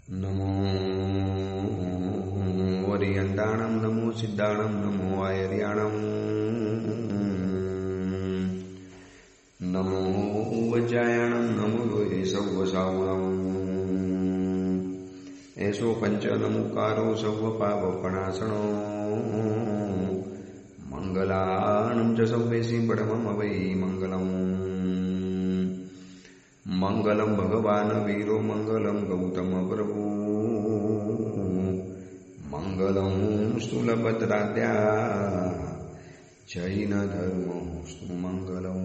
નમો વરિયંતાણમ નમો સિદ્ધાણમ નમો આયર્યાણમ નમો વજ્રાયણમ નમો લોહે સૌવસાવણમ એસો પંચનમુકારો સૌવ પાવપણાસણો મંગલાણમ ચ સૌવેસી પડમમ વૈ મંગલમ મંગલમ ભગવાન વીરો મંગલમ ગૌતમ પ્રભુ મંગલમ સ્થૂલભદ્રાદ્યા જૈન ધર્મોસ્તુ મંગલમ.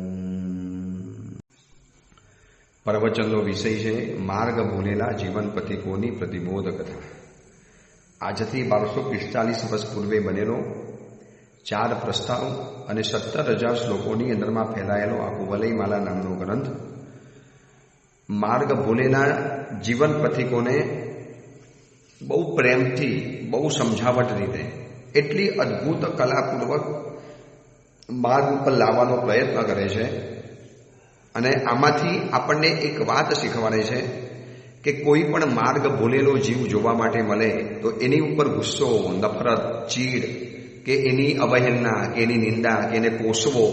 પ્રવચનનો વિષય છે માર્ગ ભૂલેલા જીવન પથિકોની પ્રતિબોધ કથા. આજથી 1245 વર્ષ પૂર્વે બનેલો 4 પ્રસ્તાવ અને 17,000 શ્લોકોની અંદરમાં ફેલાયેલો આ કુવલયમાલા નામનો ગ્રંથ માર્ગ ભૂલેલા જીવન પથિકોને બહુ પ્રેમથી, બહુ સમજાવટ રીતે, એટલી અદ્ભુત કલાપૂર્વક માર્ગ ઉપર લાવવાનો પ્રયત્ન કરે છે. અને આમાંથી આપણને એક વાત શીખવાડે છે કે કોઈ પણ માર્ગ ભૂલેલો જીવ જોવા માટે મળે તો એની ઉપર ગુસ્સો, નફરત, ચીડ કે એની અવહેલના કે એની નિંદા કે એને કોસવો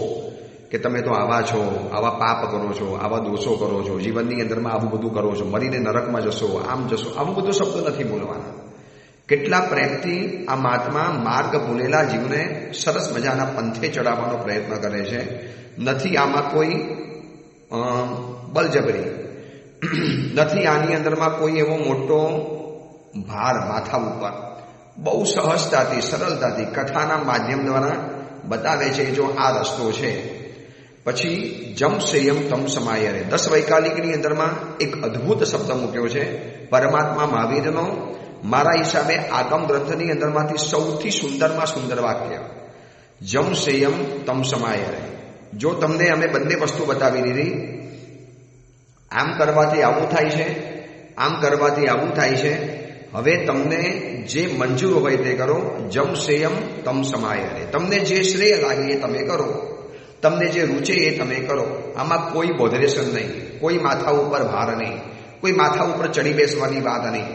કે તમે તો આવા છો, આવા પાપ કરો છો, આવા દોષો કરો છો, જીવનની અંદરમાં આવું બધું કરો છો, મરીને નરકમાં જશો, આમ જશો, આવું બધું શબ્દ નથી બોલવાના. કેટલા પ્રેમથી આ મહાત્મા માર્ગ ભૂલેલા જીવને સરસ મજાના પંથે ચડાવવાનો પ્રયત્ન કરે છે. નથી આમાં કોઈ બળજબરી, નથી આની અંદરમાં કોઈ એવો મોટો ભાર માથા ઉપર. બહુ સહજતાથી, સરળતાથી કથાના માધ્યમ દ્વારા બતાવે છે જો આ રસ્તો છે. પછી જમ સંયમ તમ સમાયરે 10 વૈકાલિકની અંદરમાં એક અદ્ભુત શબ્દ મૂક્યો છે પરમાત્મા મહાવીરનો. મારા હિસાબે આગમ ગ્રંથની અંદરમાંથી સૌથી સુંદરમાં સુંદર વાક્ય, જમ સંયમ તમ સમાયરે. જો તમને અમે બંને વસ્તુ બતાવી દીધી, આમ કરવાથી આવું થાય છે, આમ કરવાથી આવું થાય છે, હવે તમને જે મંજૂર હોય તે કરો. જમ સંયમ તમ સમાયરે. તમને જે શ્રેય લાગે એ તમે કરો, તમને જે રૂચે એ તમે કરો. આમાં કોઈ બોધરેશન નહીં, કોઈ માથા ઉપર ભાર નહીં, કોઈ માથા ઉપર ચડી બેસવાની વાત નહીં.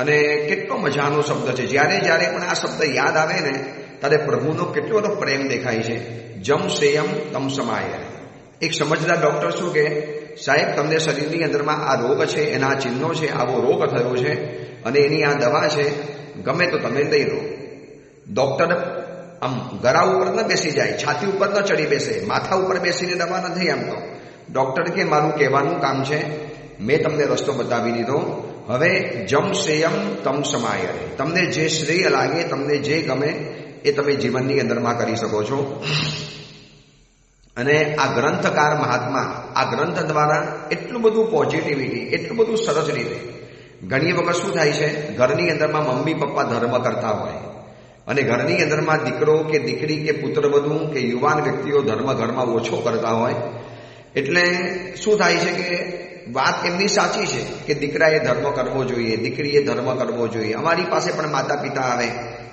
અને કેટલો મજાનો શબ્દ છે. જ્યારે જ્યારે પણ આ શબ્દ યાદ આવે ને ત્યારે પ્રભુનો કેટલો બધો પ્રેમ દેખાય છે. જમ સંયમ તમ સમાયરે. એક સમજદાર ડૉક્ટર શું કે, સાહેબ તમને શરીરની અંદરમાં આ રોગ છે, એના ચિહ્નો છે, આવો રોગ થયો છે અને એની આ દવા છે, ગમે તો તમે લઈ લો. ડૉક્ટર આમ ગળા ઉપર ન બેસી જાય, છાતી ઉપર ન ચડી બેસે, માથા ઉપર બેસીને દવા નથી આપતો. ડૉક્ટર કે મારું કહેવાનું કામ છે, મેં તમને રસ્તો બતાવી દીધો, હવે જમ સંયમ તમ સમાયરે. તમને જે શ્રેય લાગે, તમને જે ગમે એ તમે જીવનની અંદરમાં કરી શકો છો. અને આ ગ્રંથકાર મહાત્મા આ ગ્રંથ દ્વારા એટલું બધું પોઝિટિવિટી, એટલું બધું સરસ રીતે. ઘણી વખત શું થાય છે, ઘરની અંદરમાં મમ્મી પપ્પા ધર્મ કરતા હોય અને ઘરની અંદરમાં દીકરો કે દીકરી કે પુત્રવધુ કે યુવાન વ્યક્તિઓ ધર્મ ઘરમાં ઓછો કરતા હોય. એટલે શું થાય છે કે વાત એમની સાચી છે કે દીકરાએ ધર્મ કરવો જોઈએ, દીકરીએ ધર્મ કરવો જોઈએ. અમારી પાસે પણ માતા પિતા આવે,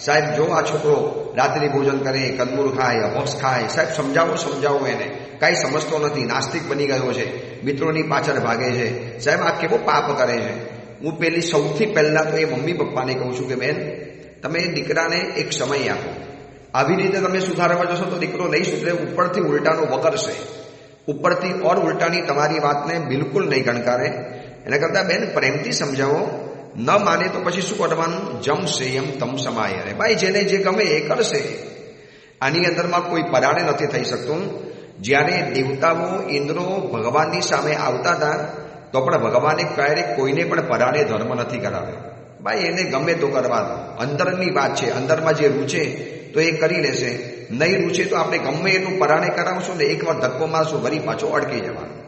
સાહેબ જો આ છોકરો રાત્રિ ભોજન કરે, કંદમૂળ ખાય, હોક્સ ખાય, સાહેબ સમજાવો એને, કાંઈ સમજતો નથી, નાસ્તિક બની ગયો છે, મિત્રોની પાછળ ભાગે છે, સાહેબ આ કેવો પાપ કરે છે. હું સૌથી પહેલાં તો એ મમ્મી પપ્પાને કહું છું કે બેન, તમે દીકરાને એક સમય આપો. આવી રીતે તમે સુધારવા જશો તો દીકરો નહીં સુધરે, ઉપરથી ઉલટાનો વગરશે, ઉપરથી ઓર ઉલટાની તમારી વાતને બિલકુલ નહીં ગણકારે. એના કરતાં બેન પ્રેમથી સમજાવો. ન માને તો પછી શું કરવાનું? જમ સંયમ તમ સમાયરે. ભાઈ જેને જે ગમે એ કરશે. આની અંદરમાં કોઈ પરાણે નથી થઈ શકતું. જ્યારે દેવતાઓ, ઇન્દ્રો ભગવાનની સામે આવતા હતા તો પણ ભગવાને ક્યારેક કોઈને પણ પરાણે ધર્મ નથી કરાવ્યો. ભાઈ એને ગમે તો કરવા દો, અંદરની વાત છે, અંદરમાં જે રૂચે તો એ કરી લેશે, નહીં રૂચે તો આપણે ગમે એટલું પરાણે કરાવશું ને એકવાર ધક્કો મારશું, વળી પાછો અડકી જવાનું.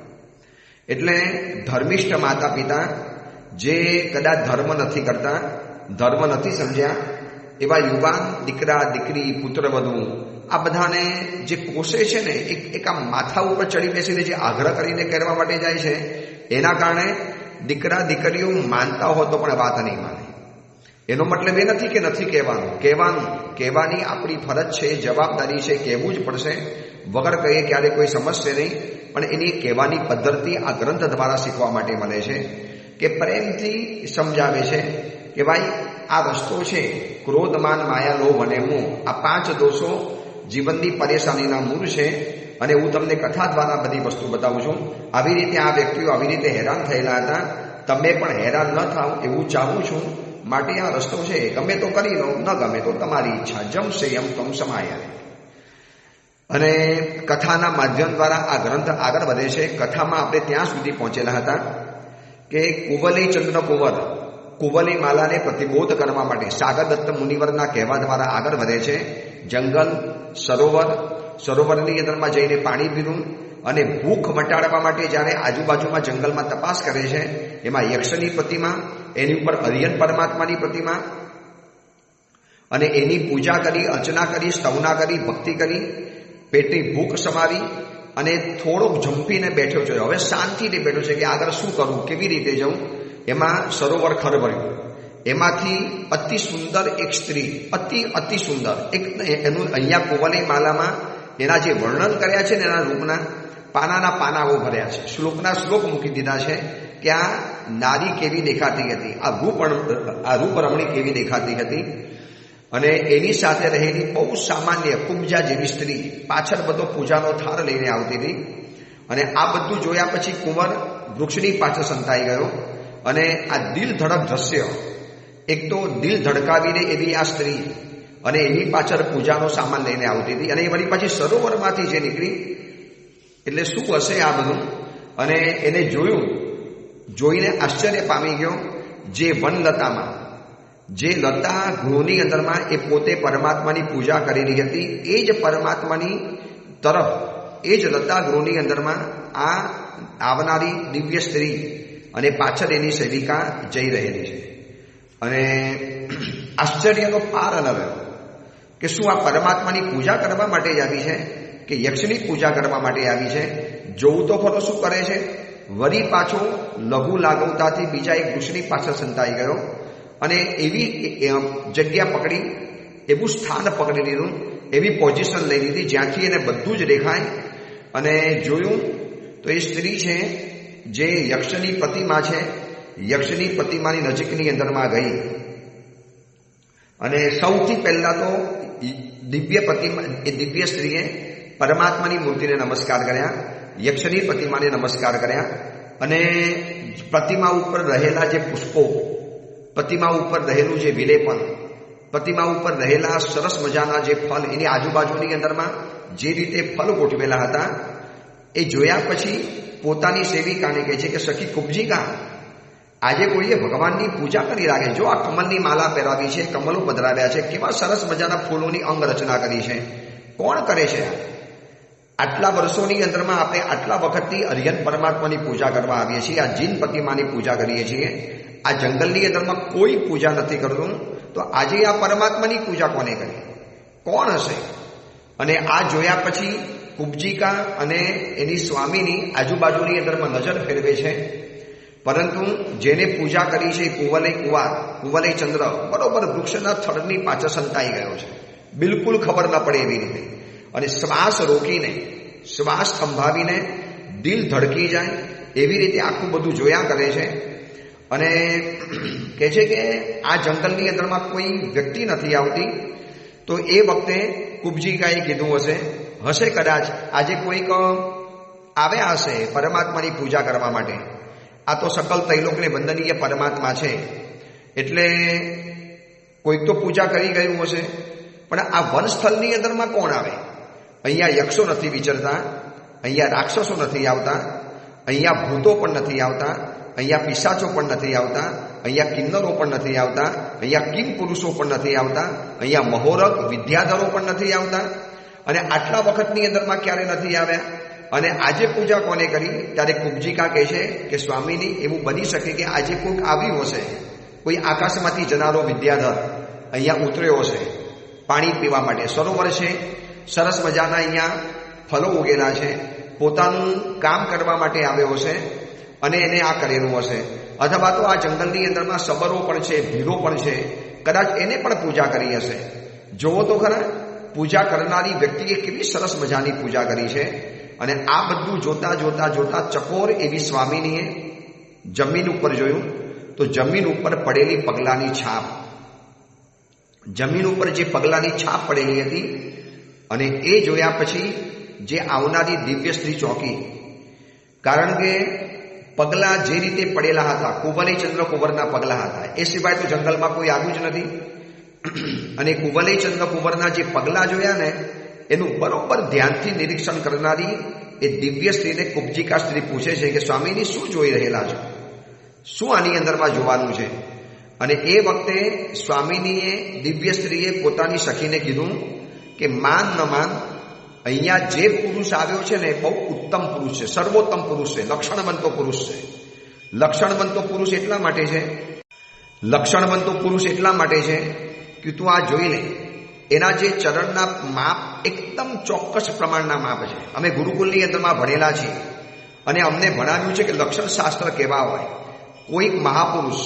એટલે ધર્મિષ્ઠ માતા પિતા જે કદાચ ધર્મ નથી કરતા, ધર્મ નથી સમજ્યા, એવા યુવાન દીકરા દીકરી પુત્રવધુ આ બધાને જે કોષે છે ને, એક આ માથા ઉપર ચડી બેસીને જે આગ્રહ કરીને કરવા માટે જાય છે, એના કારણે દીકરા દીકરીઓ માનતા હોય તો પણ વાત નહીં માને. એનો મતલબ એ નથી કે નથી કહેવાની આપણી ફરજ છે, જવાબદારી છે, કહેવું જ પડશે. વગર કહીએ ક્યારે કોઈ સમજશે નહીં. પણ એની કહેવાની પદ્ધતિ આ ગ્રંથ દ્વારા શીખવા માટે મળે છે. કે પ્રેમથી સમજાવે છે કે ભાઈ આ રસ્તો છે, ક્રોધ, માન, માયા, લોભ અને મોહ, આ 5 દોષો જીવનની પરેશાનીના મૂળ છે અને હું તમને કથા દ્વારા બધી વસ્તુ બતાવું છું. આવી રીતે આ વ્યક્તિઓ આવી રીતે હેરાન થયેલા હતા. તમે પણ હેરાન ન થાવ એવું ચાહું છું, માટે આ રસ્તો છે, ગમે તો કરી લો, ન ગમે તો તમારી ઈચ્છા. જમશે એમ તમ સમાય. અને કથાના માધ્યમ દ્વારા આ ગ્રંથ આગળ વધે છે. કથામાં આપણે ત્યાં સુધી પહોંચેલા હતા કે કુવલય ચંદ્ર કુંવર કુવલય માલાને પ્રતિબોધ કરવા માટે સાગરદત્ત મુનિવરના કહેવા દ્વારા આગળ વધે છે. જંગલ, સરોવરની અંદરમાં જઈને પાણી પીવું અને ભૂખ મટાડવા માટે જ્યારે આજુબાજુમાં જંગલમાં તપાસ કરે છે, એમાં યક્ષની પ્રતિમા, એની ઉપર હરિયન પરમાત્માની પ્રતિમા, અને એની પૂજા કરી, અર્ચના કરી, સ્તવના કરી, ભક્તિ કરી, પેટની ભૂખ સમાવી અને થોડોક જંપીને બેઠો છે. હવે શાંતિથી બેઠો છે કે આગળ શું કરવું, કેવી રીતે જવું. એમાં સરોવર ખરભર્યું. એમાંથી અતિ સુંદર એક સ્ત્રી, અતિ સુંદર એક, એનું અહીંયા કુવલય માલામાં એના જે વર્ણન કર્યા છે ને એના રૂપના પાનાના પાનાઓ ભર્યા છે, શ્લોકના શ્લોક મૂકી દીધા છે કે આ નારી કેવી દેખાતી હતી, આ રૂપરમણી કેવી દેખાતી હતી. અને એની સાથે રહેલી બહુ સામાન્ય કુબ્જા જેવી સ્ત્રી પાછળ બધો પૂજાનો થાળ લઈને આવતી હતી. અને આ બધું જોયા પછી કુંવર વૃક્ષની પાછળ સંતાઈ ગયો. અને આ દિલ ધડક દ્રશ્ય, એક તો દિલ ધડકાવીને એવી આ સ્ત્રી અને એની પાછળ પૂજાનો સામાન લઈને આવતી હતી, અને એ વળી પાછી સરોવરમાંથી જે નીકળી, એટલે શું હશે આ બધું. અને એને જોઈને આશ્ચર્ય પામી ગયો. જે વનલતામાં, જે લતા ગૃહની અંદરમાં એ પોતે પરમાત્માની પૂજા કરેલી હતી, એ જ પરમાત્માની તરફ, એ જ લતા ગૃહની અંદરમાં આ આવનારી દિવ્ય સ્ત્રી અને પાછળ એની સેવિકા જઈ રહેલી છે. અને આશ્ચર્યનો પાર ન રહ્યો કે શું આ પરમાત્માની પૂજા કરવા માટે જ આવી છે કે યક્ષની પૂજા કરવા માટે આવી છે. જોવું તો ખરો શું કરે છે. વળી પાછો લઘુ લાગવતાથી બીજા એક વૃક્ષની પાછળ સંતાઈ ગયો અને એવી જગ્યા પકડી, એવું સ્થાન પકડી લીધું, એવી પોઝિશન લઈ લીધી જ્યાંથી એને બધું જ દેખાય. અને જોયું તો એ સ્ત્રી છે જે યક્ષની પ્રતિમા છે. યક્ષની પ્રતિમાની નજીકની અંદરમાં ગઈ અને સૌથી પહેલા તો દિવ્ય સ્ત્રીએ પરમાત્માની મૂર્તિને નમસ્કાર કર્યા, યક્ષની પ્રતિમાને નમસ્કાર કર્યા. અને પ્રતિમા ઉપર રહેલા જે પુષ્પો, પ્રતિમા ઉપર રહેલું જે વિલેપન, પ્રતિમા ઉપર રહેલા સરસ મજાના જે ફળ, એની આજુબાજુની અંદરમાં જે રીતે ફળ ગોઠવેલા હતા, એ જોયા પછી પોતાની સેવિકાને કહે છે કે સખી કુબ્જિકા, આજે કોઈએ ભગવાનની પૂજા કરી લાગે. જો આ કમલની માલા પહેરાવી છે, કમલો પધરાવ્યા છે, કેવા સરસ મજાના ફૂલોની અંગ રચના કરી છે, કોણ કરે છે? આટલા વર્ષોની અંદરમાં આપણે આટલા વખતથી હરિયન પરમાત્માની પૂજા કરવા આવીએ છીએ, આ જીન પ્રતિમાની પૂજા કરીએ છીએ, આ જંગલની અંદરમાં કોઈ પૂજા નથી કરતું, તો આજે આ પરમાત્માની પૂજા કોને કરી, કોણ હશે? અને આ જોયા પછી કુબ્જિકા અને એની સ્વામીની આજુબાજુની અંદરમાં નજર ફેરવે છે. પરંતુ જેને પૂજા કરી છે કુવલય ચંદ્ર બરોબર વૃક્ષના થડની પાછળ સંતાઈ ગયો છે, બિલકુલ ખબર ન પડે એવી રીતે. અને શ્વાસ રોકીને, શ્વાસ થંભાવીને દિલ ધડકી જાય એવી રીતે આખું બધું જોયા કરે છે. અને કહે છે કે આ જંગલની અંદરમાં કોઈ વ્યક્તિ નથી આવતી. તો એ વખતે કુબ્જિકાએ કીધું હશે કદાચ આજે કોઈક આવ્યા હશે પરમાત્માની પૂજા કરવા માટે. આ તો સકલ તૈલોકને વંદનીય પરમાત્મા છે, એટલે કોઈક તો પૂજા કરી ગયું હશે. પણ આ વનસ્થળની અંદરમાં કોણ આવે? અહીંયા યક્ષો નથી વિચરતા, અહીંયા રાક્ષસો નથી આવતા, અહીંયા ભૂતો પણ નથી આવતા, અહીંયા પિશાચો પણ નથી આવતા, અહીંયા કિન્નરો પણ નથી આવતા, અહીંયા કિમ પુરુષો પણ નથી આવતા, અહીંયા મહોરક વિદ્યાધરો પણ નથી આવતા. અને આટલા વખતની અંદરમાં ક્યારે નથી આવ્યા? અને આજે પૂજા કોને કરી? ત્યારે કુબ્જિકા કહે છે કે સ્વામીની, એવું બની શકે કે આજે કોઈક આવ્યું હશે, કોઈ આકાશમાંથી જનારો વિદ્યાધર અહીંયા ઉતર્યો હશે પાણી પીવા માટે. સરોવર છે, સરસ મજાના અહીંયા ફળો ઉગેલા છે, પોતાનું કામ કરવા માટે આવ્યો હશે અને એને આ કરેલું હશે. અથવા તો આ જંગલની અંદરમાં સબરો પણ છે, ભીરો પણ છે, કદાચ એને પણ પૂજા કરી હશે. જોવો તો ખરા, પૂજા કરનારી વ્યક્તિએ કેવી સરસ મજાની પૂજા કરી છે. અને આ બધું જોતા ચકોર એવી સ્વામીનીએ જમીન ઉપર જોયું તો જમીન ઉપર પડેલી પગલાની છાપ, જમીન ઉપર જે પગલાની છાપ પડેલી હતી અને એ જોયા પછી જે આવનારી દિવ્ય સ્ત્રી ચોંકી. કારણ કે પગલા જે રીતે પડેલા હતા, કુવલય ચંદ્ર કુંવરના પગલા હતા, એ સિવાય તો જંગલમાં કોઈ આવ્યું જ નથી. અને કુવલય ચંદ્ર કુંવરના જે પગલા જોયા ને એનું બરોબર ધ્યાનથી નિરીક્ષણ કરનારી એ દિવ્ય સ્ત્રીને કુબ્જિકા સ્ત્રી પૂછે છે કે સ્વામીની શું જોઈ રહેલા છો, શું આની અંદરમાં જોવાનું છે? અને એ વખતે સ્વામીનીએ દિવ્ય સ્ત્રીએ પોતાની સખીને કીધું કે માન ન માન, અહીંયા જે પુરુષ આવ્યો છે ને બહુ ઉત્તમ પુરુષ છે, સર્વોત્તમ પુરુષ છે, લક્ષણવંતો પુરુષ છે. લક્ષણવંતો પુરુષ એટલા માટે છે, લક્ષણવંતો પુરુષ એટલા માટે છે કે તું આ જોઈ લે, એના જે ચરણના માપ એકદમ ચોક્કસ પ્રમાણના માપ છે. અમે ગુરુકુલની અંદરમાં ભણેલા છીએ અને અમને ભણાવ્યું છે કે લક્ષણ શાસ્ત્ર કેવા હોય. કોઈ મહાપુરુષ,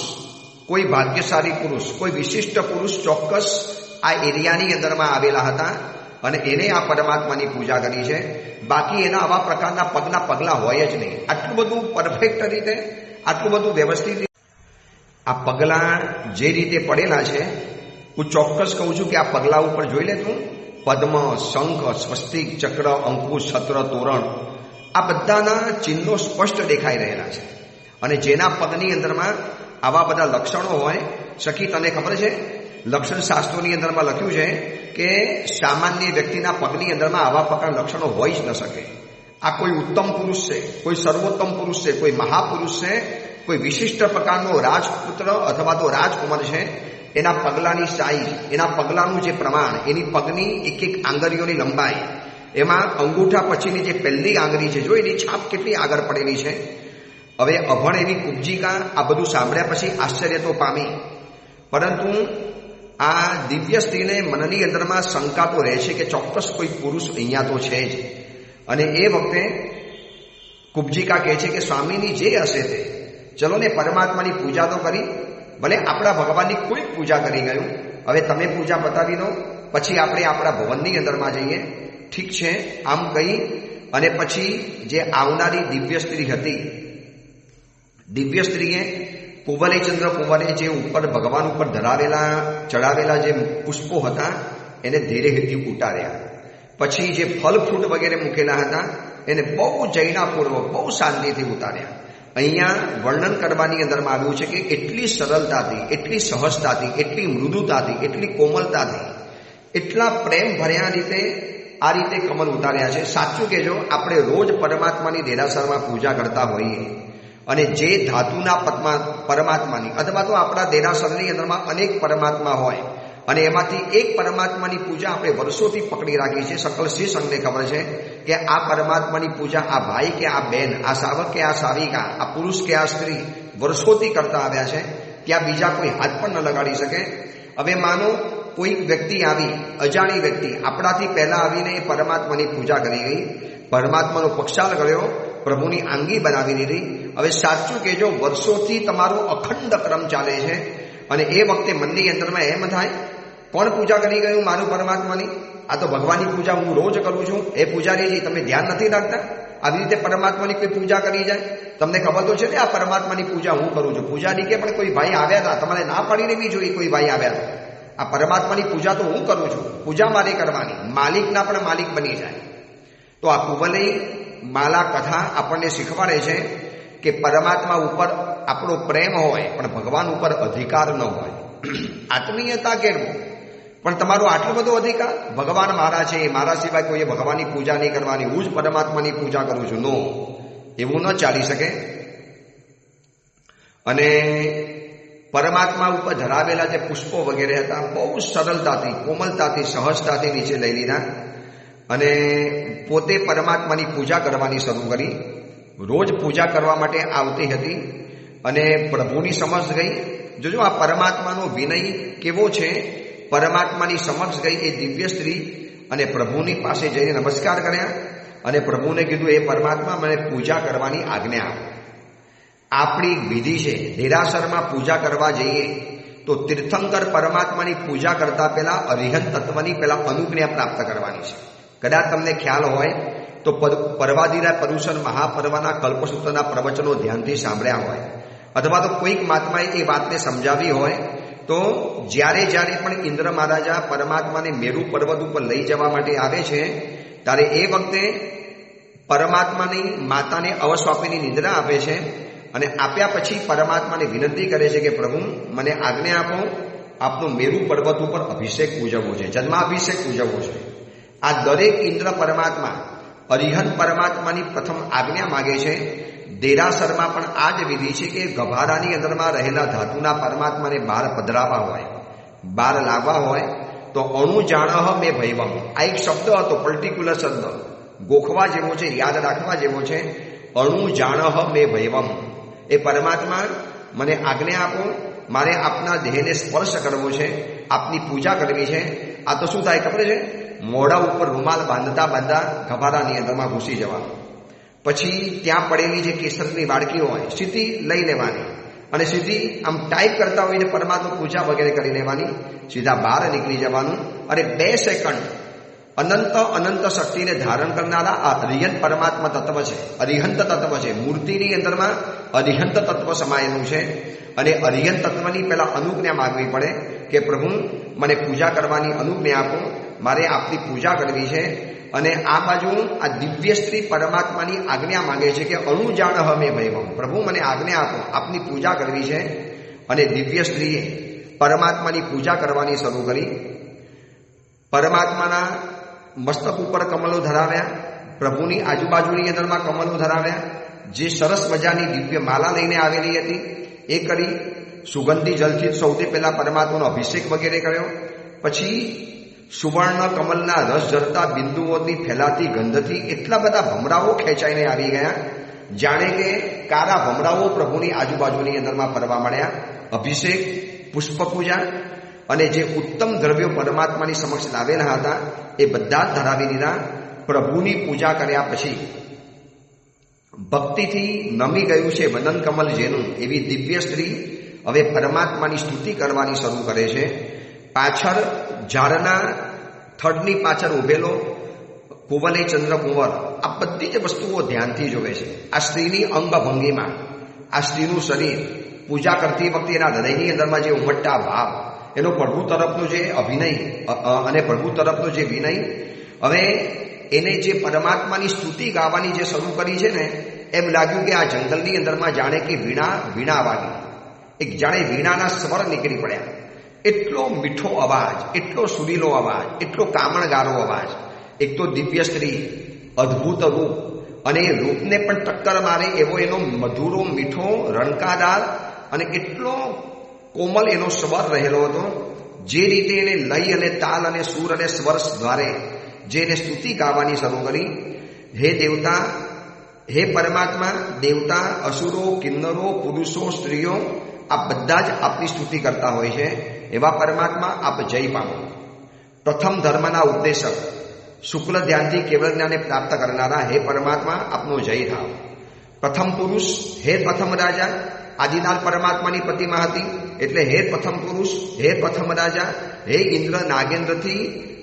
કોઈ ભાગ્યશાળી પુરુષ, કોઈ વિશિષ્ટ પુરુષ ચોક્કસ આ એરિયાની અંદરમાં આવેલા હતા અને એને આ પરમાત્માની પૂજા કરી છે. બાકી એના આવા પ્રકારના પગલા હોય જ નહીં. આટલું બધું પરફેક્ટ રીતે, આટલું બધું વ્યવસ્થિત આ પગલા જે રીતે પડેલા છે, હું ચોક્કસ કહું છું કે આ પગલા ઉપર જોઈ લે તું, પદ્મ, શંખ, સ્વસ્તિક, ચક્ર, અંકુશ, છત્ર, તોરણ, આ બધાના ચિહ્નો સ્પષ્ટ દેખાઈ રહેલા છે. અને જેના પગની અંદરમાં આવા બધા લક્ષણો હોય, સખી તને ખબર છે લક્ષણ શાસ્ત્રોની અંદરમાં લખ્યું છે કે સામાન્ય વ્યક્તિના પગની અંદરમાં આવા પ્રકારના લક્ષણો હોઈ જ ન શકે. આ કોઈ ઉત્તમ પુરુષ છે, કોઈ સર્વોત્તમ પુરુષ છે, કોઈ મહાપુરુષ છે, કોઈ વિશિષ્ટ પ્રકારનો રાજપુત્ર અથવા તો રાજકુમાર છે. એના પગલાની સાઈઝ, એના પગલાનું જે પ્રમાણ, એની પગની એક એક આંગળીઓની લંબાઈ, એમાં અંગૂઠા પછીની જે પહેલી આંગળી છે, જો એની છાપ કેટલી આગળ પડેલી છે. હવે અભણ એવી કુબ્જિકા આ બધું સાંભળ્યા પછી આશ્ચર્ય તો પામી, પરંતુ આ દિવ્ય સ્ત્રીને મનની અંદરમાં શંકા તો રહે છે કે ચોક્કસ કોઈ પુરુષ અહીંયા તો છે જ. અને એ વખતે કુબ્જિકા કહે છે કે સ્વામીની જે હશે તે, ચલો ને પરમાત્માની પૂજા તો કરી, ભલે આપણા ભગવાનની કોઈ પૂજા કરી ગયું, હવે તમે પૂજા બતાવી દો, પછી આપણે આપણા ભવનની અંદરમાં જઈએ. ઠીક છે, આમ કહી અને પછી જે આવનારી દિવ્ય સ્ત્રી હતી, દિવ્ય સ્ત્રીએ કુવલયચંદ્ર કુંવરે જે ઉપર ભગવાન ઉપર ચડાવેલા જે પુષ્પો હતા એને ધીરે ધીરે ઉતાર્યા. પછી જે ફલ ફ્રૂટ વગેરે મૂકેલા હતા એને બહુ જૈનાપૂર્વક, બહુ શાંતિથી ઉતાર્યા. અહીંયા વર્ણન કરવાની અંદરમાં આવ્યું છે કે એટલી સરળતાથી, એટલી સહજતાથી, એટલી મૃદુતાથી, એટલી કોમલતાથી, એટલા પ્રેમ ભર્યા રીતે આ રીતે કમલ ઉતાર્યા છે. સાચું કહેજો, આપણે રોજ પરમાત્માની દેરાસરમાં પૂજા કરતા હોઈએ અને જે ધાતુના પરમાત્માની અથવા તો આપણા દેરાસરની અંદરમાં અનેક પરમાત્મા હોય અને એમાંથી એક પરમાત્માની પૂજા આપણે વર્ષોથી પકડી રાખી છે. સકલ શ્રી સંઘને ખબર છે કે આ પરમાત્માની પૂજા આ ભાઈ કે આ બેન, આ સાવક કે આ સાવિકા, આ પુરુષ કે આ સ્ત્રી વર્ષોથી કરતા આવ્યા છે. ત્યાં બીજા કોઈ હાથ પણ ન લગાડી શકે. હવે માનો કોઈ વ્યક્તિ આવી, અજાણી વ્યક્તિ આપણાથી પહેલા આવીને એ પરમાત્માની પૂજા કરી ગઈ, પરમાત્માનો પક્ષાલ કર્યો, પ્રભુની આંગી બનાવી દીધી. હવે સાચું કહેજો, વર્ષોથી તમારો અખંડ ક્રમ ચાલે છે અને એ વખતે મનની અંદરમાં એમ થાય, કોણ પૂજા કરી ગયું મારું પરમાત્માની? આ તો ભગવાનની પૂજા હું રોજ કરું છું. એ પૂજારીજી તમે ધ્યાન નથી રાખતા? આવી રીતે પરમાત્માની કોઈ પૂજા કરી જાય? તમને ખબર તો છે ને આ પરમાત્માની પૂજા હું કરું છું. પૂજારી કે પણ કોઈ ભાઈ આવ્યા હતા, તમારે ના પાડી દેવી જોઈએ. કોઈ ભાઈ આવ્યા હતા, આ પરમાત્માની પૂજા તો હું કરું છું, પૂજા મારે કરવાની, માલિકના પણ માલિક બની જાય. તો આ કુવલય માલા કથા આપણને શીખવાડે છે કે પરમાત્મા ઉપર આપણો પ્રેમ હોય પણ ભગવાન ઉપર અધિકાર ન હોય. આત્મીયતા કેળવો પણ તમારો આટલો બધો અધિકાર, ભગવાન મારા છે, મારા સિવાય કોઈએ ભગવાનની પૂજા નહીં કરવાની, હું જ પરમાત્માની પૂજા કરું છું. નો, એવું ન ચાલી શકે. અને પરમાત્મા ઉપર ધરાવેલા જે પુષ્પો વગેરે હતા બહુ સરળતાથી, કોમલતાથી, સહજતાથી નીચે લઈ લીધા અને પોતે પરમાત્માની પૂજા કરવાની શરૂ કરી. રોજ પૂજા કરવા માટે આવતી હતી અને પ્રભુની સમક્ષ ગઈ. જોજો આ પરમાત્માનો વિનય કેવો છે. પરમાત્માની સમક્ષ ગઈ એ દિવ્ય સ્ત્રી અને પ્રભુની પાસે જઈને નમસ્કાર કર્યા અને પ્રભુને કીધું, એ પરમાત્મા, મને પૂજા કરવાની આજ્ઞા આપો. આપણી વિધિ છે, દેરાસરમાં પૂજા કરવા જઈએ તો તીર્થંકર પરમાત્માની પૂજા કરતા પહેલા અરિહંત તત્વની પહેલા અનુજ્ઞા પ્રાપ્ત કરવાની છે. કદાચ તમને ખ્યાલ હોય તો પરવાદિરા પરુષણ મહાપર્વના કલ્પસૂત્રના પ્રવચનો ધ્યાનથી સાંભળ્યા હોય અથવા તો કોઈક મહાત્માએ એ વાતને સમજાવી હોય તો જ્યારે પણ ઇન્દ્ર મહારાજા પરમાત્માને મેરુ પર્વત ઉપર લઈ જવા માટે આવે છે ત્યારે એ વખતે પરમાત્માની માતાને અવસ્વાપીની નિદ્રા આપે છે અને આપ્યા પછી પરમાત્માને વિનંતી કરે છે કે પ્રભુ મને આજ્ઞા આપો, આપનો મેરુ પર્વત ઉપર અભિષેક ઉજવવો છે, જન્માભિષેક ઉજવવો છે. આ દરેક ઇન્દ્ર પરમાત્મા અરિહંત પરમાત્માની પ્રથમ આજ્ઞા માગે છે. દેરાસરમાં પણ આ જ વિધિ છે કે ગભારાની અંદરમાં રહેલા ધાતુના પરમાત્માને બહાર પધરાવવા હોય, બહાર લાવવા હોય તો અણુ જાણહ મેં ભૈવમ, આ એક શબ્દ હતો, પર્ટિક્યુલર શબ્દ, ગોખવા જેવો છે, યાદ રાખવા જેવો છે. અણુ જાણહ મેં ભૈવમ, એ પરમાત્મા મને આજ્ઞા આપો, મારે આપના દેહને સ્પર્શ કરવો છે, આપની પૂજા કરવી છે. આ તો શું થાય ખબર છે? મોઢા ઉપર રૂમાલ બાંધતા ગભારાની અંદરમાં ઘૂસી જવાનું. પછી ત્યાં પડેલી જે કેસરની વાડકી હોય સીધી લઈ લેવાની અને સીધી આમ ટાઈપ કરતા હોઈને પરમાત્મા પૂજા વગેરે કરી લેવાની, સીધા બહાર નીકળી જવાનું. અને 2 સેકન્ડ અનંત શક્તિને ધારણ કરનારા આ અરિહંત પરમાત્મા તત્વ છે, અરિહંત તત્વ છે. મૂર્તિની અંદરમાં અરિહંત તત્વ સમાયેલું છે અને અરિહંત તત્વની પહેલા અનુજ્ઞા માગવી પડે કે પ્રભુ મને પૂજા કરવાની અનુજ્ઞા આપો, મારે આપની પૂજા કરવી છે. અને આ બાજુ આ દિવ્ય સ્ત્રી પરમાત્માની આજ્ઞા માંગે છે કે અણુજાણ હમે ભૈવમ, પ્રભુ મને આજ્ઞા આપો, આપની પૂજા કરવી છે. અને દિવ્ય સ્ત્રીએ પરમાત્માની પૂજા કરવાની શરૂ કરી. પરમાત્માના મસ્તક ઉપર કમલો ધરાવ્યા, પ્રભુની આજુબાજુની અંદરમાં કમલો ધરાવ્યા. જે સરસ મજાની દિવ્ય માલા લઈને આવેલી હતી એ કરી. સુગંધી જલથી સૌથી પહેલા પરમાત્માનો અભિષેક વગેરે કર્યો. પછી સુવર્ણ કમલના રસ ઝરતા બિંદુઓની ફેલાતી ગંધથી એટલા બધા ભમરાઓ ખેંચાઈને આવી ગયા, જાણે કે કારા ભમરાઓ પ્રભુની આજુબાજુની અંદરમાં ફરવા મળ્યા. અભિષેક, પુષ્પ પૂજા અને જે ઉત્તમ દ્રવ્યો પરમાત્માની સમક્ષ લાવેલા હતા એ બધા જ ધરાવી દીધા. પ્રભુની પૂજા કર્યા પછી ભક્તિથી નમી ગયું છે વદન કમલ જેનું એવી દિવ્ય સ્ત્રી હવે પરમાત્માની સ્તુતિ કરવાની શરૂ કરે છે. પાછળ ઝાડના થડની પાછળ ઉભેલો કુંવલે ચંદ્રકુંવર આ બધી જ વસ્તુઓ ધ્યાનથી જોવે છે. આ સ્ત્રીની અંગભંગીમાં, આ સ્ત્રીનું શરીર, પૂજા કરતી વખતે એના હૃદયની અંદરમાં જે ઉમટતા ભાવ, એનો પ્રભુ તરફનો જે અભિનય અને પ્રભુ તરફનો જે વિનય, હવે એને જે પરમાત્માની સ્તુતિ ગાવાની જે શરૂ કરી છે ને, એમ લાગ્યું કે આ જંગલની અંદરમાં જાણે કે વીણા વાગી, એક જાણે વીણાના સ્વર નીકળી પડ્યા. એટલો મીઠો અવાજ, એટલો સુરીલો અવાજ, એટલો કામણગારો અવાજ. એક તો દિવ્ય સ્ત્રી, અદ્ભુત રૂપ, અને એ રૂપને પણ ટક્કર મારે એવો એનો મધુરો મીઠો રણકાદાર અને એટલો કોમલ એનો સ્વર રહેલો હતો. જે રીતે એને લય અને તાલ અને સૂર અને સ્વર દ્વારે જે એને સ્તુતિ ગાવાની શરૂ કરી. હે દેવતા, હે પરમાત્મા, દેવતા, અસુરો, કિન્નરો, પુરુષો, સ્ત્રીઓ આ બધા જ આપની સ્તુતિ કરતા હોય છે. એવા પરમાત્મા આપ જય પામો. પ્રથમ ધર્મના ઉપદેશક, શુક્લ ધ્યાનથી કેવળ જ્ઞાને પ્રાપ્ત કરનારા હે પરમાત્મા આપનો જય થાવ. પ્રથમ પુરુષ, હે પ્રથમ રાજા, આદિનાથ પરમાત્માની પ્રતિમા હતી એટલે હે પ્રથમ પુરુષ, હે પ્રથમ રાજા, હે ઇન્દ્ર નાગેન્દ્રથી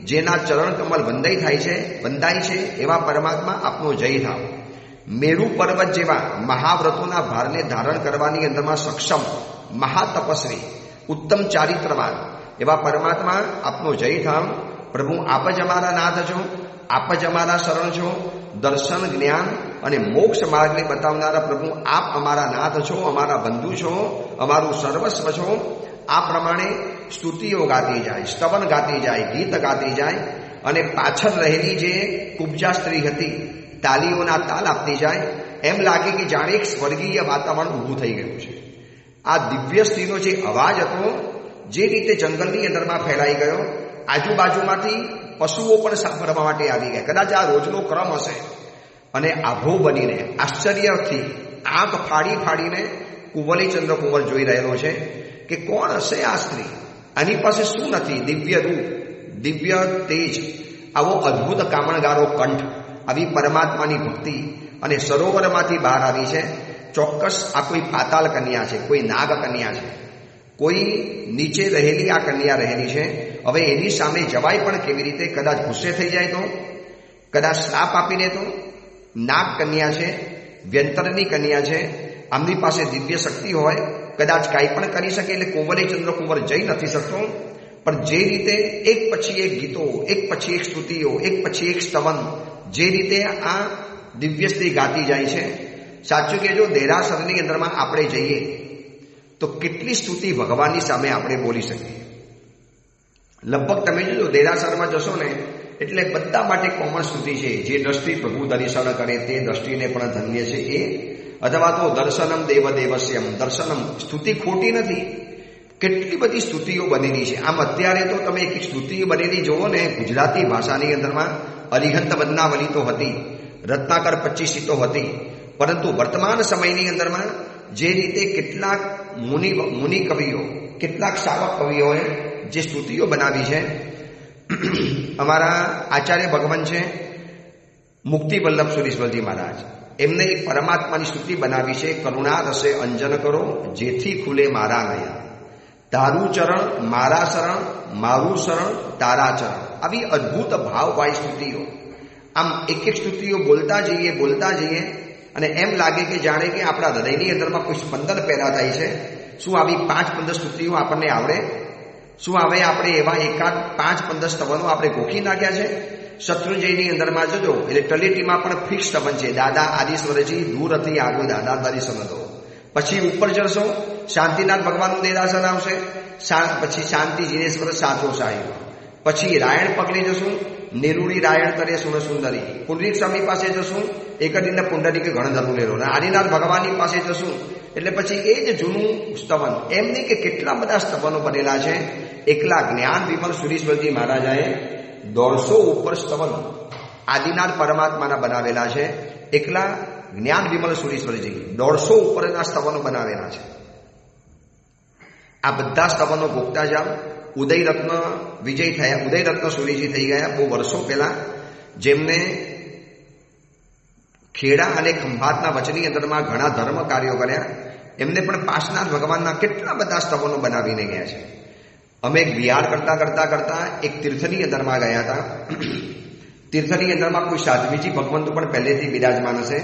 જેના ચરણ કમલ વંદાય છે એવા પરમાત્મા આપનો જય થાવ. મેરુ પર્વત જેવા મહાવ્રતોના ભારને ધારણ કરવાની અંદરમાં સક્ષમ મહાતપસ્વી, ઉત્તમ ચારિત્રવાન એવા પરમાત્મા આપનો જય થાવ. પ્રભુ આપ જ અમારા નાથ છો, આપ જ અમારા શરણ છો. દર્શન, જ્ઞાન અને મોક્ષ માર્ગને બતાવનારા પ્રભુ આપ અમારા નાથ છો, અમારા બંધુ છો, અમારું સર્વસ્વ છો. આ પ્રમાણે સ્તુતિઓ ગાતી જાય, સ્તવન ગાતી જાય, ગીત ગાતી જાય અને પાછળ રહેલી જે કુબ્જા સ્ત્રી હતી તાલીઓના તાલ આપતી જાય. એમ લાગે કે જાણે એક સ્વર્ગીય વાતાવરણ ઊભું થઈ ગયું છે. આ દિવ્ય સ્ત્રીનો જે અવાજ હતો જે રીતે જંગલની અંદરમાં ફેલાઈ ગયો, આજુબાજુમાંથી પશુઓ પણ સાંભળવા માટે આવી ગયા. કદાચ આ રોજનો ક્રમ હશે. અને આભો બનીને આશ્ચર્યથી આંખ ફાડીને કુંવલી ચંદ્રકુંવર જોઈ રહેલો છે કે કોણ હશે આ સ્ત્રી, આની પાસે શું નથી? દિવ્ય રૂપ, દિવ્ય તેજ, આવો અદ્ભુત કામણગારો કંઠ, આવી પરમાત્માની ભક્તિ અને સરોવરમાંથી બહાર આવી છે. ચોક્કસ આ કોઈ પાતાળ કન્યા છે, કોઈ નાગ કન્યા છે, કોઈ નીચે રહેલી આ કન્યા રહેલી છે. હવે એની સામે જવાય પણ કેવી રીતે? કદાચ ગુસ્સે થઈ જાય તો, કદાચ શ્રાપ આપીને તો. નાગ કન્યા છે, વ્યંતરની કન્યા છે, આમની પાસે દિવ્ય શક્તિ હોય, કદાચ કાંઈ પણ કરી શકે, એટલે કુંવલે ચંદ્રકુંવર જઈ નથી શકતો. પણ જે રીતે એક પછી એક ગીતો, એક પછી એક સ્તુતિઓ, એક પછી એક સ્તવન, જે રીતે આ દિવ્ય સ્ત્રી ગાતી જાય છે, સાચું કહેજો, દેરાસરની અંદરમાં આપણે જઈએ તો કેટલી સ્તુતિ ભગવાનની સામે આપણે બોલી શકીએ. લગભગ તમે જોજો દેરાસરમાં જશો ને એટલે બધા માટે કોમન સ્તુતિ છે. જે દ્રષ્ટિ પ્રભુ દર્શન કરે તે દ્રષ્ટિને પણ ધન્ય છે એ, અથવા તો દર્શનમ દેવદેવસ્યમ, દર્શનમ, સ્તુતિ ખોટી નથી. કેટલી બધી સ્તુતિઓ બનેલી છે. આમ અત્યારે તો તમે એક સ્તુતિ બનેલી જુઓ ને, ગુજરાતી ભાષાની અંદરમાં અરિહંત વદનાવલી તો હતી, રત્નાકર 25 તો હતી, પરંતુ વર્તમાન સમયની અંદરમાં જે રીતે કેટલાક મુનિ કવિઓ, કેટલાક શાવક કવિઓએ જે સ્તુતિઓ બનાવી છે, અમારા આચાર્ય ભગવાન છે મુક્તિ વલ્લભ સુરેશ્વરજી મહારાજ, એમને એક પરમાત્માની સ્તુતિ બનાવી છે, કરુણા રસે અંજન કરો જેથી ખુલે મારા નયન, તારું ચરણ મારા શરણ, મારું શરણ તારા ચરણ. આવી અદ્ભુત ભાવવાળી સ્તુતિઓ. આમ એક એક સ્તુતિઓ બોલતા જઈએ અને એમ લાગે કે જાણે કે આપણા હૃદયની અંદરમાં કોઈ સ્પંદન પેદા થાય છે. શું આવી 5-15 સ્તુતિઓ આપણને આવડે? શું હવે આપણે એવા એકાદ 5-15 સ્તવનો આપણે ગોખી નાખ્યા છે? શત્રુંજયની અંદરમાં જજો એટલે તલેટીમાં પણ ફિક્સ સ્તવન છે, દાદા આદિશ્વરજી દૂર હતી આવ્યો દાદા દર્શન દો. પછી ઉપર જશો શાંતિનાથ ભગવાનનું દેરાસર આવશે, પછી શાંતિ જીનેશ્વર સાચો સાહેબ. પછી રાયણ પકડી જશું, નેરુડી રાયણ તરે સુન સુંદરી. પુંડરીક સ્વામી પાસે જશું, એકદિન પુંડરીક ગણધર્મ લેરો. આદિનાથ ભગવાનની પાસે જશું એટલે પછી એ જ જૂનું સ્તવન. એમ નહીં કે કેટલા બધા સ્તવનો બનેલા છે. એકલા જ્ઞાન વિમલ સુરેશ્વરજી મહારાજાએ 150 ઉપર સ્તવન આદિનાથ પરમાત્માના બનાવેલા છે. એકલા જ્ઞાન વિમલ સુરેશ્વરજી 150 ઉપરના સ્તવનો બનાવેલા છે. આ બધા સ્તવનો ગોખતા જાઓ. ઉદયરત્ન વિજય થયા, ઉદયરત્ન સૂર્યજી થઈ ગયા બહુ વર્ષો પહેલા, જેમને ખેડા અને ખંભાતના વચની અંદરમાં ઘણા ધર્મ કાર્યો કર્યા. એમને પણ પાર્શ્વનાથ ભગવાનના કેટલા બધા સ્તવનો બનાવીને ગયા છે. અમે એક વિહાર કરતા એક તીર્થની અંદરમાં ગયા હતા. તીર્થની અંદરમાં કોઈ સાધ્વીજી ભગવંતો પણ પહેલેથી બિરાજમાન હશે.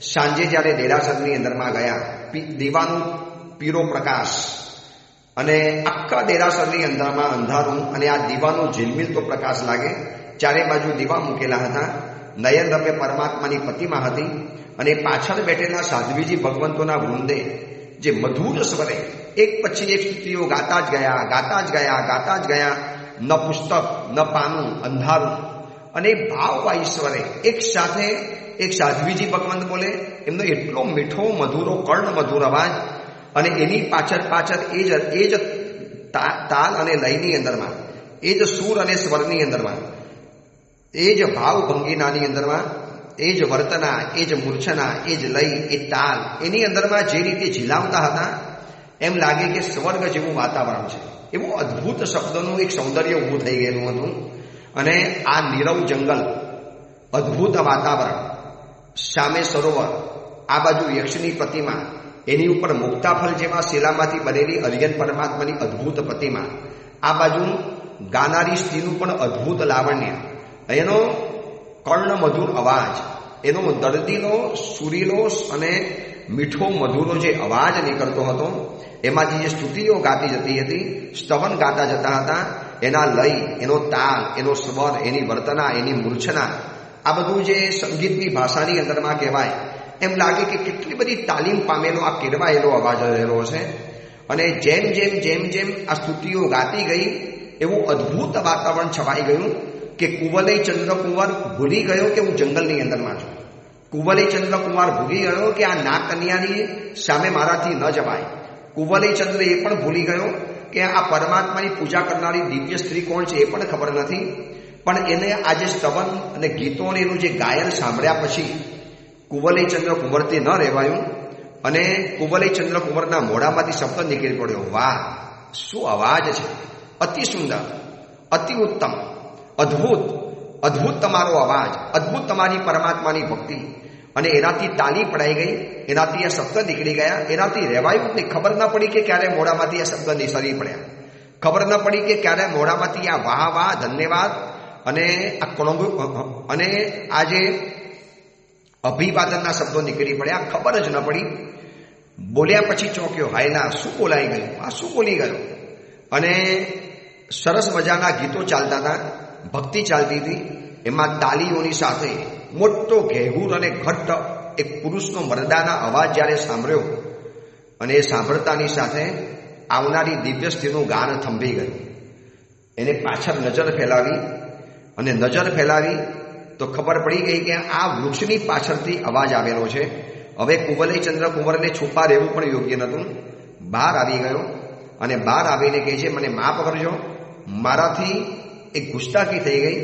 સાંજે જ્યારે દેરાસરની અંદરમાં ગયા, દીવાનું પીરો પ્રકાશ અને આખા દેરાસરની અંદરમાં અંધારું, અને આ દીવાનો ઝિલમિલતો પ્રકાશ લાગે. ચારે બાજુ દીવા મૂકેલા હતા. નયન રમ્ય પરમાત્માની પ્રતિમા હતી, અને પાછળ બેઠેલા સાધ્વીજી ભગવંતોના વૃંદે જે મધુર સ્વરે એક પછી એક સ્તુતિઓ ગાતા જ ગયા. ન પુસ્તક ન પાનું, અંધારું, અને ભાવવાળી સ્વરે એક સાથે એક સાધ્વીજી ભગવંત બોલે. એમનો એટલો મીઠો મધુરો કર્ણ મધુર અવાજ, અને એની પાછળ એ જ તાલ અને લયની અંદરમાં, એ જ સૂર અને સ્વરની અંદરમાં, એ જ ભાવ ભંગીનાની અંદરમાં, એ જ વર્તના, એ જ મૂર્છના, એ જ લય, એ તાલ, એની અંદરમાં જે રીતે ઝીલાવતા હતા એમ લાગે કે સ્વર્ગ જેવું વાતાવરણ છે. એવું અદ્ભુત શબ્દનું એક સૌંદર્ય ઊભું થઈ ગયેલું હતું. અને આ નીરવ જંગલ, અદ્ભુત વાતાવરણ, સામે સરોવર, આ બાજુ યક્ષની પ્રતિમા, એની ઉપર મુક્તાફળ જેવા શિલામાંથી બનેલી અરિયન પરમાત્માની અદ્ભુત પ્રતિમા, આ બાજુ ગાનારી સ્ત્રીનું પણ અદ્ભુત લાવણ્ય, એનો કર્ણમધુર અવાજ, એનો દર્દીનો સુરીલો અને મીઠો મધુરો જે અવાજ નીકળતો હતો, એમાંથી જે સ્તુતિઓ ગાતી જતી હતી, સ્તવન ગાતા જતા હતા, એના લય, એનો તાલ, એનો સ્વર, એની વર્તના, એની મૂર્છના, આ બધું જે સંગીતની ભાષાની અંદરમાં કહેવાય, એમ લાગે કે કેટલી બધી તાલીમ પામેલો આ કેળવાયેલો અવાજ રહેલો છે. અને જેમ જેમ આ સ્તુતિઓ ગાતી ગઈ એવું અદ્ભુત વાતાવરણ છવાઈ ગયું કે કુંવલે ચંદ્રકુંવર ભૂલી ગયો કે હું જંગલની અંદરમાં છું. કુંવલે ચંદ્રકુંવર ભૂલી ગયો કે આ નાગ કન્યાની સામે મારાથી ન જવાય. કુંવલે ચંદ્ર એ પણ ભૂલી ગયો કે આ પરમાત્માની પૂજા કરનારી દિવ્ય સ્ત્રી કોણ છે એ પણ ખબર નથી. પણ એને આજે સ્તવન અને ગીતો અને એનું જે ગાયન સાંભળ્યા પછી કુંવલે ચંદ્રકુંવરથી ન રહેવાયું, અને કુંવલે ચંદ્રકુંવરના મોઢામાંથી શબ્દ નીકળી પડ્યો, વાહ શું અવાજ છે, અતિ સુંદર, અતિ ઉત્તમ, અદ્ભુત તમારો અવાજ, અદ્ભુત તમારી પરમાત્માની ભક્તિ. અને એનાથી તાલી પડાઈ ગઈ, એનાથી આ શબ્દ નીકળી ગયા, એનાથી રહેવાયું નહીં. ખબર ન પડી કે ક્યારે મોઢામાંથી આ શબ્દ નિસરી પડ્યા, ખબર ન પડી કે ક્યારે મોઢામાંથી આ વાહ વાહ, ધન્યવાદ અને આ કણંગ અને આ જે અભિવાદનના શબ્દો નીકળી પડ્યા, ખબર જ ન પડી. બોલ્યા પછી ચોંક્યો, હાયલા શું બોલાઈ ગયું, આ શું બોલી ગયો? અને સરસ મજાના ગીતો ચાલતા હતા, ભક્તિ ચાલતી હતી. એમાં તાલીઓની સાથે મોટો ઘેઘૂર અને ઘટ્ટ એક પુરુષનો મરદાના અવાજ જ્યારે સાંભળ્યો અને એ સાંભળતાની સાથે આવનારી દિવ્ય સ્ત્રીનું ગાન થંભી ગયું. એને પાછળ નજર ફેલાવી અને નજર ફેલાવી તો ખબર પડી ગઈ કે આ વૃક્ષની પાછળથી અવાજ આવેલો છે. હવે કુવલયચંદ્ર કુંવરને છુપા રહેવું પણ યોગ્ય નહોતું. બહાર આવી ગયો અને બહાર આવીને કહે છે, મને માફ કરજો, મારાથી એક ગુસ્તાખી થઈ ગઈ,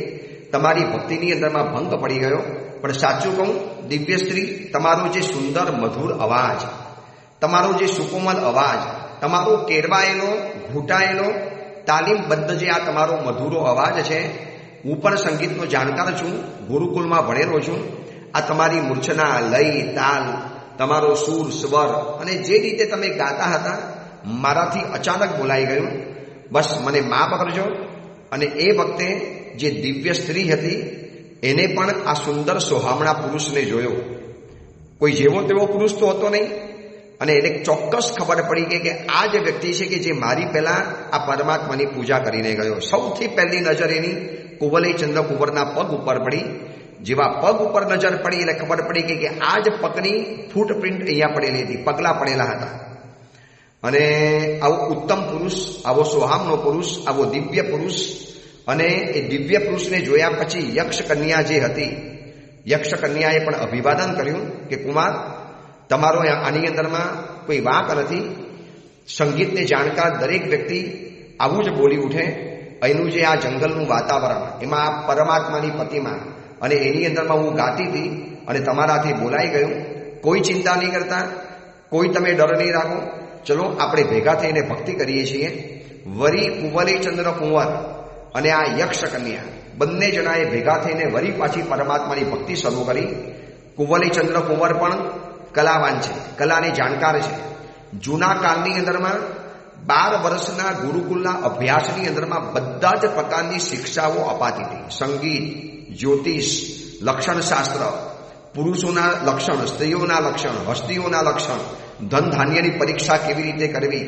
તમારી ભક્તિની અંદરમાં ભંગ પડી ગયો. પણ સાચું કહું દિવ્ય સ્ત્રી, તમારો જે સુંદર મધુર અવાજ, તમારો જે સુકોમલ અવાજ, તમારો કેળવાયેલો ઘૂંટાયેલો તાલીમબદ્ધ જે આ તમારો મધુરો અવાજ છે, હું પણ સંગીતનો જાણકાર છું, ગુરુકુળમાં ભણેલો છું. આ તમારી મૂર્છના, લય, તાલ, તમારો સૂર, સ્વર અને જે રીતે તમે ગાતા હતા, મારાથી અચાનક બોલાઈ ગયું. બસ મને માફ કરજો. અને એ વખતે જે દિવ્ય સ્ત્રી હતી એને પણ આ સુંદર સોહામણા પુરુષને જોયો. કોઈ જેવો તેવો પુરુષ તો હતો નહીં. અને એને ચોક્કસ ખબર પડી ગઈ કે આ જ વ્યક્તિ છે કે જે મારી પહેલા આ પરમાત્માની પૂજા કરીને ગયો. સૌથી પહેલી નજર એની કુવલયચંદ્ર કુંવરના પગ ઉપર પડી. જેવા પગ ઉપર નજર પડી એટલે ખબર પડી ગઈ કે આ જ પગની ફૂટપ્રિન્ટ અહીંયા પડેલી હતી, પગલા પડેલા હતા. અને આવો ઉત્તમ પુરુષ, આવો સોહામનો પુરુષ, આવો દિવ્ય પુરુષ, અને એ દિવ્ય પુરુષને જોયા પછી યક્ષ કન્યા જે હતી, યક્ષ કન્યાએ પણ અભિવાદન કર્યું કે કુમાર, તમારો આની અંદરમાં કોઈ વાંક નથી. સંગીતને જાણકાર દરેક વ્યક્તિ આવું જ બોલી ઉઠે. અહીંનું જે આ જંગલનું વાતાવરણ, એમાં આ પરમાત્માની પ્રતિમા અને એની અંદરમાં હું ગાતી હતી અને તમારાથી બોલાઈ ગયું. કોઈ ચિંતા નહીં કરતા, કોઈ તમે ડર નહીં રાખો. ચલો આપણે ભેગા થઈને ભક્તિ કરીએ છીએ. વરી કુવલયચંદ્ર કુંવર અને આ યક્ષ કન્યા બંને જણાએ ભેગા થઈને વરી પાછી પરમાત્માની ભક્તિ શરૂ કરી. કુવલયચંદ્ર કુંવર પણ કલાવાન છે, કલાને જાણકાર છે. જૂના કાળની અંદરમાં 12 વર્ષના ગુરુકુલના અભ્યાસની અંદરમાં બધા જ પ્રકારની શિક્ષાઓ અપાતી હતી. સંગીત, જ્યોતિષ, લક્ષણશાસ્ત્ર, પુરુષોના લક્ષણ, સ્ત્રીઓના લક્ષણ, હસ્તીઓના લક્ષણ, ધન ધાન્યની પરીક્ષા કેવી રીતે કરવી,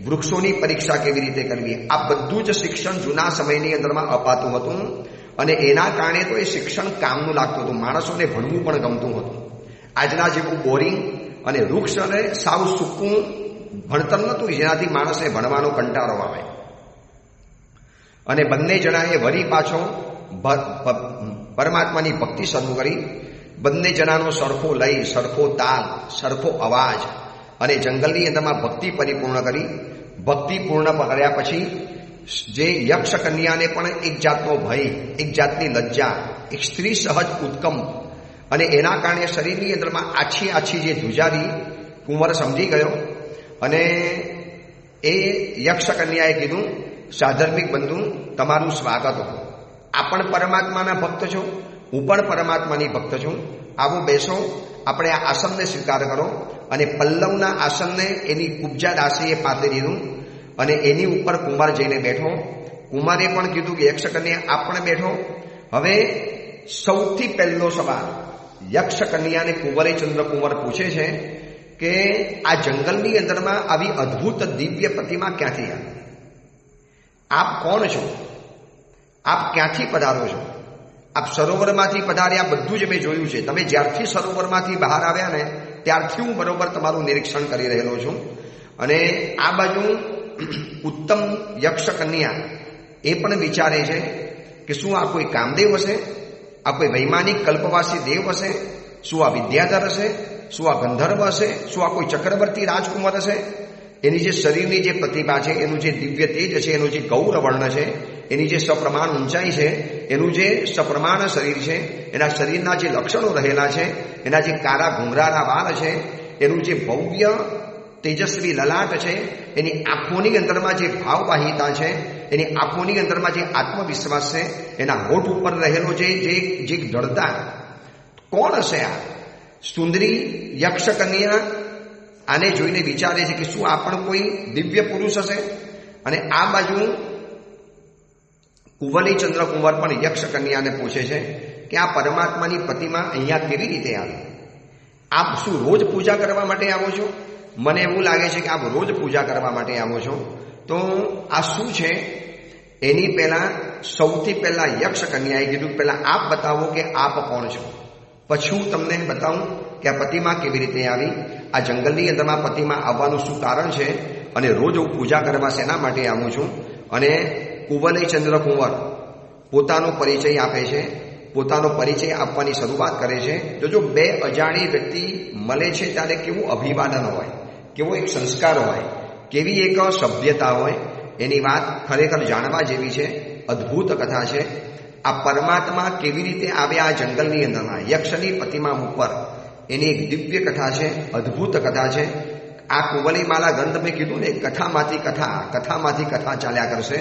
વૃક્ષોની પરીક્ષા કેવી રીતે કરવી, આ બધું જ શિક્ષણ જૂના સમયની અંદરમાં અપાતું હતું. અને એના કારણે તો એ શિક્ષણ કામનું લાગતું હતું. માણસોને ભણવું પણ ગમતું હતું. આજના જેવું બોરિંગ અને વૃક્ષ અને સાવ સૂકું ભણતર નહોતું જેનાથી માણસને ભણવાનો કંટાળો આવે. અને બંને જણાએ વરી પાછો પરમાત્માની ભક્તિ શરૂ કરી. બંને જણાનો સરખો લય, સરખો તાલ, સરખો અવાજ અને જંગલની અંદરમાં ભક્તિ પરિપૂર્ણ કરી. ભક્તિ પૂર્ણ કર્યા પછી જે યક્ષ કન્યાને પણ એક જાતનો ભય, એક જાતની લજ્જા, એક સ્ત્રી સહજ ઉત્કંપ અને એના કારણે શરીરની અંદરમાં આછી આછી જે ધ્રુજારી કુંવર સમજી ગયો. અને એ યક્ષ કન્યાએ કીધું, સાધર્મિક બંધુ, તમારું સ્વાગત હો. આ પણ પરમાત્માના ભક્ત છો, હું પણ પરમાત્માની ભક્ત છું. આવો બેસો, આપણે આ આસનને સ્વીકાર કરો. અને પલ્લવના આસનને એની કુબ્જા દાસીએ પાથરી દીધું અને એની ઉપર કુમાર જઈને બેઠો. કુમારે પણ કીધું કે યક્ષ કન્યા આપ પણ બેઠો. હવે સૌથી પહેલો સવાલ યક્ષ કન્યાને કુવલયચંદ્ર કુંવર પૂછે છે કે આ જંગલની અંદરમાં આવી અદ્ભુત દિવ્ય પ્રતિમા ક્યાંથી આવી? આપ કોણ છો? આપ ક્યાંથી પધારો છો? આપ સરોવરમાંથી પધાર્યા, બધું જ મેં જોયું છે. તમે જ્યારથી સરોવરમાંથી બહાર આવ્યા ને ત્યારથી હું બરોબર તમારું નિરીક્ષણ કરી રહેલો છું. અને આ બાજુ ઉત્તમ યક્ષ કન્યા એ પણ વિચારે છે કે શું આ કોઈ કામદેવ હશે? આ કોઈ વૈમાનિક કલ્પવાસી દેવ હશે? શું આ વિદ્યાધર હશે? શું આ ગંધર્વ હશે? શું આ કોઈ ચક્રવર્તી રાજકુમાર હશે? એની જે શરીરની જે પ્રતિભા છે, એનું જે દિવ્ય તેજ છે, એનું જે ગૌરવર્ણ છે, એની જે સપ્રમાણ ઊંચાઈ છે, એનું જે સપ્રમાણ શરીર છે, એના શરીરના જે લક્ષણો રહેલા છે, એના જે કાળા ઘૂંઘરાના વાળ છે, એનું જે ભવ્ય તેજસ્વી લલાટ છે, એની આંખોની અંદરમાં જે ભાવવાહિતા છે, એની આંખોની અંદરમાં જે આત્મવિશ્વાસ છે, એના હોઠ ઉપર રહેલો જે દળતા, કોણ હશે આ સુંદરી યક્ષ કન્યા? આને જોઈને વિચારે છે કે શું આ પણ કોઈ દિવ્ય પુરુષ હશે? અને આ બાજુ કુવલયચંદ્ર કુંવર પણ યક્ષ કન્યાને પૂછે છે કે આ પરમાત્માની પ્રતિમા અહીંયા કેવી રીતે આવી? આપ શું રોજ પૂજા કરવા માટે આવો છો? મને એવું લાગે છે કે આપ રોજ પૂજા કરવા માટે આવો છો, તો આ શું છે? એની પહેલા સૌથી પહેલા યક્ષ કન્યાએ કીધું પહેલા આપ બતાવો કે આપ કોણ છો, પછી હું તમને બતાવું કે આ પ્રતિમા કેવી રીતે આવી, આ જંગલની અંદરમાં પ્રતિમા આવવાનું શું કારણ છે, અને રોજ હું પૂજા કરવા શેના માટે આવું છું. અને કુવલય ચંદ્ર કુંવર પોતાનો પરિચય આપે છે, પોતાનો પરિચય આપવાની શરૂઆત કરે છે. જો બે અજાણી વ્યક્તિ મળે છે ત્યારે કેવું અભિવાદન હોય, કેવો એક સંસ્કાર હોય, કેવી એક સભ્યતા હોય, એની વાત ખરેખર જાણવા જેવી છે. અદ્ભુત કથા છે. આ પરમાત્મા કેવી રીતે આવ્યા આ જંગલની અંદરમાં યક્ષની પ્રતિમા ઉપર, એની એક દિવ્ય કથા છે, અદ્ભુત કથા છે. આ કુવલયમાલા ગ્રંથ મેં કીધું ને, કથામાંથી કથા ચાલ્યા કરશે,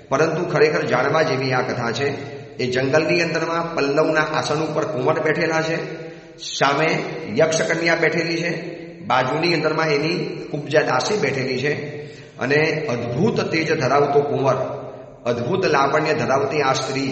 પરંતુ ખરેખર જાણવા જેવી આ કથા છે. એ જંગલની અંદરમાં પલ્લવના આસન ઉપર કુંવર બેઠેલા છે, સામે યક્ષ કન્યા બેઠેલી છે, બાજુની અંદરમાં એની કુબ્જા દાસી બેઠેલી છે. અને અદ્ભુત તેજ ધરાવતો કુંવર, અદ્ભુત લાવણ્ય ધરાવતી આ સ્ત્રી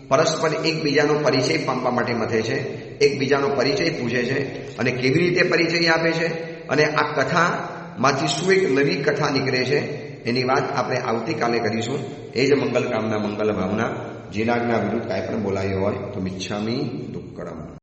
પરસ્પર એકબીજાનો પરિચય પામવા માટે મથે છે, એકબીજાનો પરિચય પૂછે છે. અને કેવી રીતે પરિચય આપે છે, અને આ કથામાંથી શું એક નવી કથા નીકળે છે, એની વાત આપણે આવતીકાલે કરીશું. એ જ મંગલ કામના મંગલ ભાવના. જેના વિરુદ્ધ કાંઈ પણ બોલાયો હોય તો મિચ્છામી દુક્કડમ.